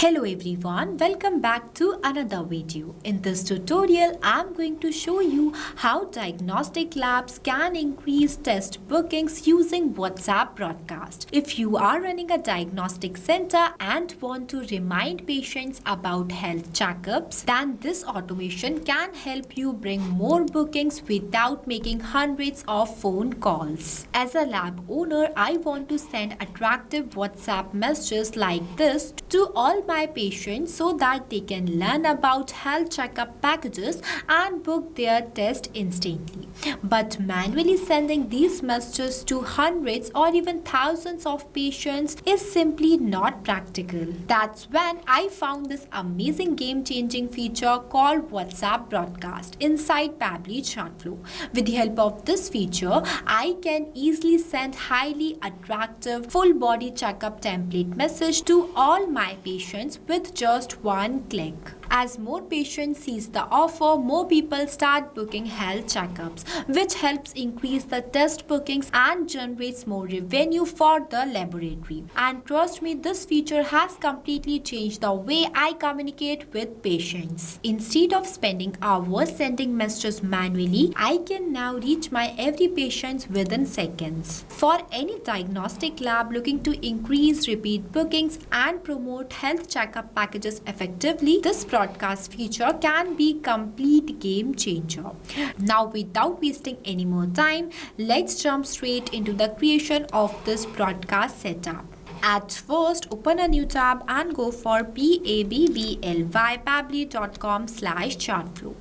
Hello everyone, welcome back to another video. In this tutorial, I'm going to show you how diagnostic labs can increase test bookings using WhatsApp broadcast. If you are running a diagnostic center and want to remind patients about health checkups, then this automation can help you bring more bookings without making hundreds of phone calls. As a lab owner, I want to send attractive WhatsApp messages like this to all my patients so that they can learn about health checkup packages and book their test instantly. But manually sending these messages to hundreds or even thousands of patients is simply not practical. That's when I found this amazing game-changing feature called WhatsApp Broadcast inside Pabbly Chatflow. With the help of this feature, I can easily send highly attractive full body checkup template message to all my patients with just one click. As more patients sees the offer, more people start booking health checkups, which helps increase the test bookings and generates more revenue for the laboratory. And trust me, this feature has completely changed the way I communicate with patients. Instead of spending hours sending messages manually, I can now reach my every patient within seconds. For any diagnostic lab looking to increase repeat bookings and promote health checkup packages effectively, this broadcast feature can be complete game changer. Now, without wasting any more time, let's jump straight into the creation of this broadcast setup. At first, open a new tab and go for pabbly.com/chatflow.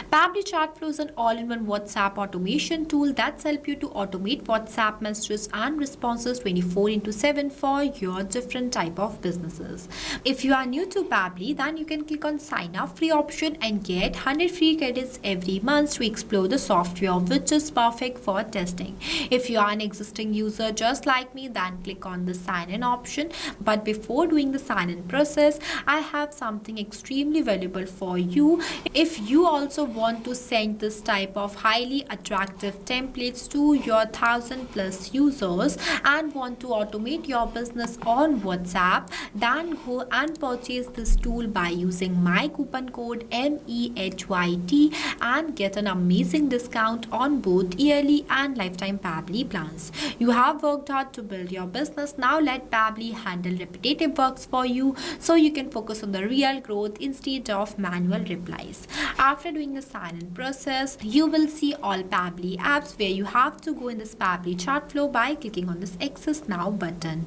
Pabbly Chatflow is an all-in-one WhatsApp automation tool that's help you to automate WhatsApp messages and responses 24/7 for your different type of businesses. If you are new to Pabbly, then you can click on sign up free option and get 100 free credits every month to explore the software, which is perfect for testing. If you are an existing user just like me, then click on the sign in option. But before doing the sign in process, I have something extremely valuable for you. If you also want to send this type of highly attractive templates to your 1,000+ users and want to automate your business on WhatsApp, then go and purchase this tool by using my coupon code MEHYT and get an amazing discount on both yearly and lifetime Pabbly plans. You have worked hard to build your business. Now let Pabbly handle repetitive works for you so you can focus on the real growth instead of manual replies. After doing the sign-in process, you will see all Pabbly apps where you have to go in this Pabbly Chatflow by clicking on this Access Now button.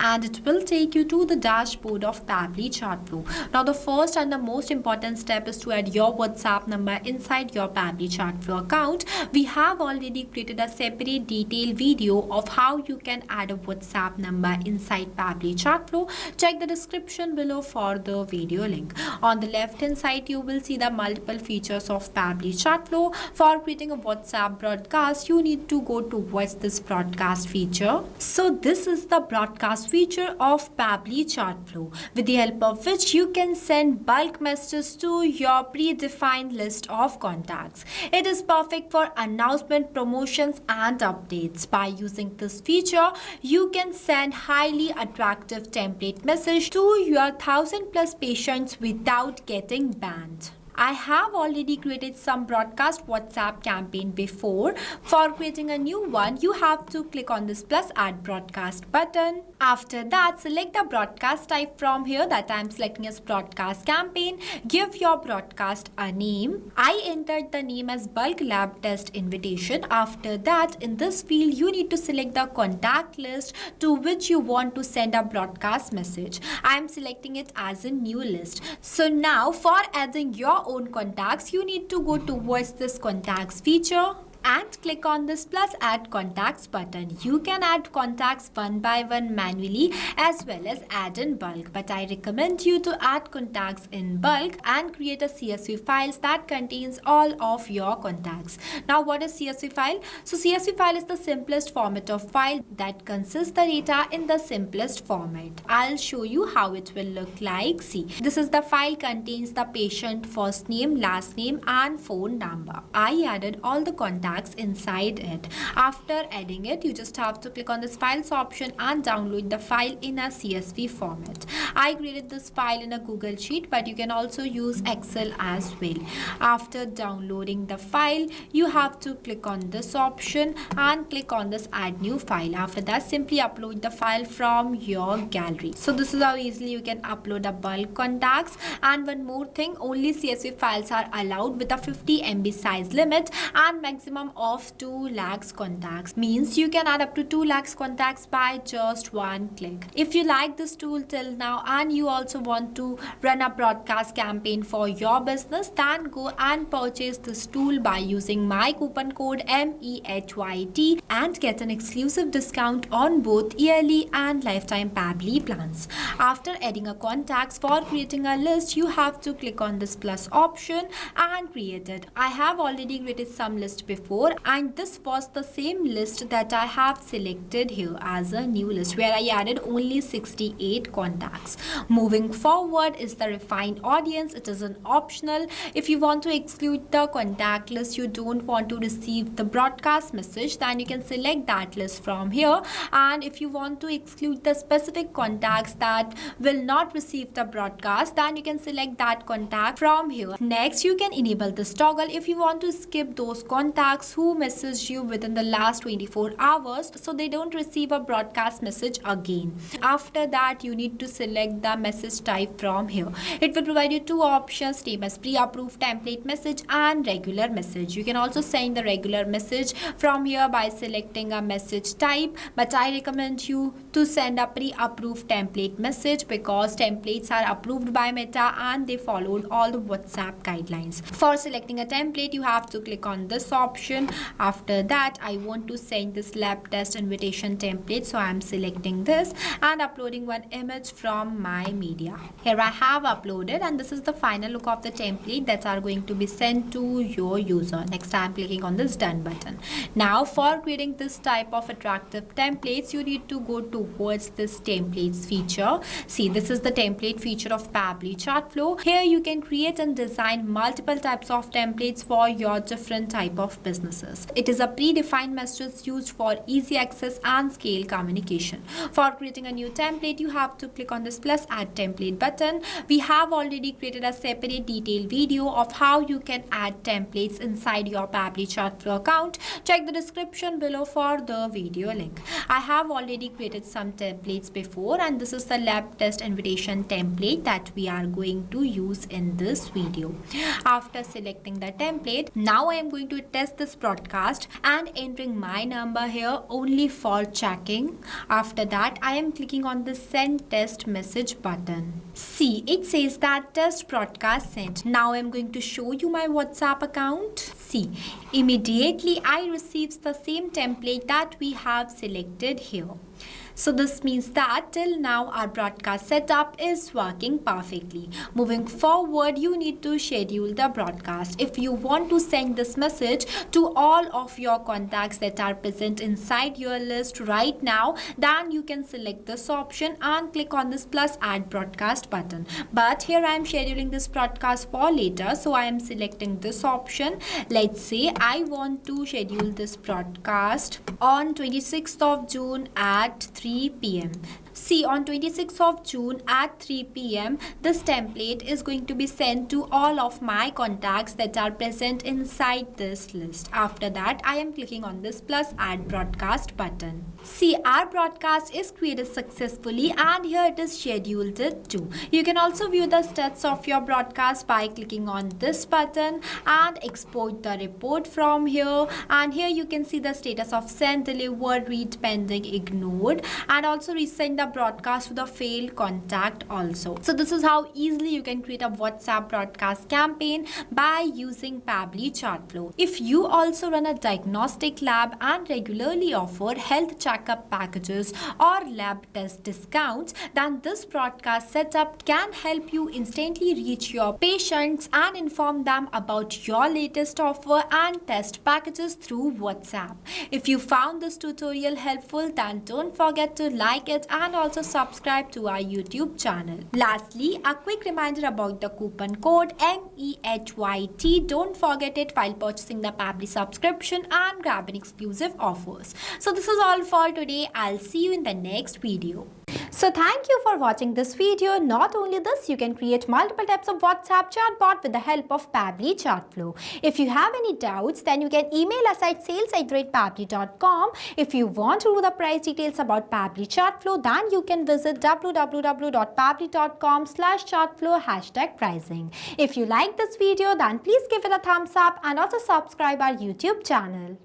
And it will take you to the dashboard of Pabbly Chatflow. Now, the first and the most important step is to add your WhatsApp number inside your Pabbly Chatflow account. We have already created a separate detailed video of how you can add a WhatsApp number inside Pabbly Chatflow. Check the description below for the video link. On the left hand side, you will see the multiple features of Pabbly Chatflow. For creating a WhatsApp broadcast, you need to go towards this broadcast feature. So this is the broadcast feature of Pabbly Chatflow, with the help of which you can send bulk messages to your predefined list of contacts. It is perfect for announcement, promotions and updates. By using this feature, you can send highly attractive template message to your 1,000+ patients without getting banned. I have already created some broadcast WhatsApp campaign before. For creating a new one, you have to click on this plus add broadcast button. After that, select the broadcast type from here that I am selecting as broadcast campaign. Give your broadcast a name. I entered the name as bulk lab test invitation. After that, in this field, you need to select the contact list to which you want to send a broadcast message. I am selecting it as a new list. So now for adding your own contacts, you need to go towards this contacts feature and click on this plus add contacts button. You can add contacts one by one manually as well as add in bulk, but I recommend you to add contacts in bulk and create a CSV file that contains all of your contacts. Now, what is CSV file? So CSV file is the simplest format of file that consists the data in the simplest format. I'll show you how it will look like. See, this is the file contains the patient first name, last name and phone number. I added all the contacts contacts inside it. After adding it, you just have to click on this files option and download the file in a CSV format. I created this file in a Google Sheet, but you can also use Excel as well. After downloading the file, you have to click on this option and click on this add new file. After that, simply upload the file from your gallery. So this is how easily you can upload a bulk contacts. And one more thing, only CSV files are allowed with a 50 MB size limit and maximum of 2 lakhs contacts. Means you can add up to 2 lakhs contacts by just one click. If you like this tool till now and you also want to run a broadcast campaign for your business, then go and purchase this tool by using my coupon code MEHYT and get an exclusive discount on both yearly and lifetime Pabbly plans. After adding a contacts, for creating a list, you have to click on this plus option and create it. I have already created some list before, and this was the same list that I have selected here as a new list, where I added only 68 contacts. Moving forward is the refined audience. It is an optional. If you want to exclude the contact list, you don't want to receive the broadcast message, then you can select that list from here. And if you want to exclude the specific contacts that will not receive the broadcast, then you can select that contact from here. Next, you can enable this toggle if you want to skip those contacts who messaged you within the last 24 hours, so they don't receive a broadcast message again. After that, you need to select the message type from here. It will provide you two options, same as pre-approved template message and regular message. You can also send the regular message from here by selecting a message type, but I recommend you to send a pre-approved template message because templates are approved by Meta and they followed all the WhatsApp guidelines. For selecting a template, you have to click on this option. After that, I want to send this lab test invitation template, so I am selecting this and uploading one image from my media. Here I have uploaded, and this is the final look of the template that are going to be sent to your user. Next, I am clicking on this done button. Now, for creating this type of attractive templates, you need to go towards this templates feature. See, this is the template feature of Pabbly Chatflow. Here you can create and design multiple types of templates for your different type of businesses. It is a predefined message used for easy access and scale communication. For creating a new template, you have to click on this plus add template button. We have already created a separate detailed video of how you can add templates inside your Pabbly Chatflow account. Check the description below for the video link. I have already created some templates before, and this is the lab test invitation template that we are going to use in this video. After selecting the template, now I am going to test this broadcast and entering my number here only for checking. After that, I am clicking on the send test message button. See, it says that test broadcast sent. Now I am going to show you my WhatsApp account. See, immediately I received the same template that we have selected here. So this means that till now our broadcast setup is working perfectly. Moving forward, you need to schedule the broadcast. If you want to send this message to all of your contacts that are present inside your list right now, then you can select this option and click on this plus add broadcast button. But here I am scheduling this broadcast for later, so I am selecting this option. Let's say I want to schedule this broadcast on 26th of June at 3 p.m. See, on 26th of June at 3 p.m. this template is going to be sent to all of my contacts that are present inside this list. After that, I am clicking on this plus add broadcast button. See, our broadcast is created successfully and here it is scheduled too. You can also view the stats of your broadcast by clicking on this button and export the report from here. And here you can see the status of sent, delivered, read, pending, ignored, and also resend the broadcast to the failed contact also. So this is how easily you can create a WhatsApp broadcast campaign by using Pabbly Chatflow. If you also run a diagnostic lab and regularly offer health checkup packages or lab test discounts, then this broadcast setup can help you instantly reach your patients and inform them about your latest offer and test packages through WhatsApp. If you found this tutorial helpful, then don't forget to like it and also subscribe to our YouTube channel. Lastly, a quick reminder about the coupon code MEHYT. Don't forget it while purchasing the Pabbly subscription and grabbing exclusive offers. So this is all for today. I'll see you in the next video. So thank you for watching this video. Not only this, you can create multiple types of WhatsApp chatbot with the help of Pabbly Chatflow. If you have any doubts, then you can email us at sales@pabbly.com. If you want to know the price details about Pabbly Chatflow, then you can visit www.pabbly.com/chatflow #pricing. If you like this video, then please give it a thumbs up and also subscribe our YouTube channel.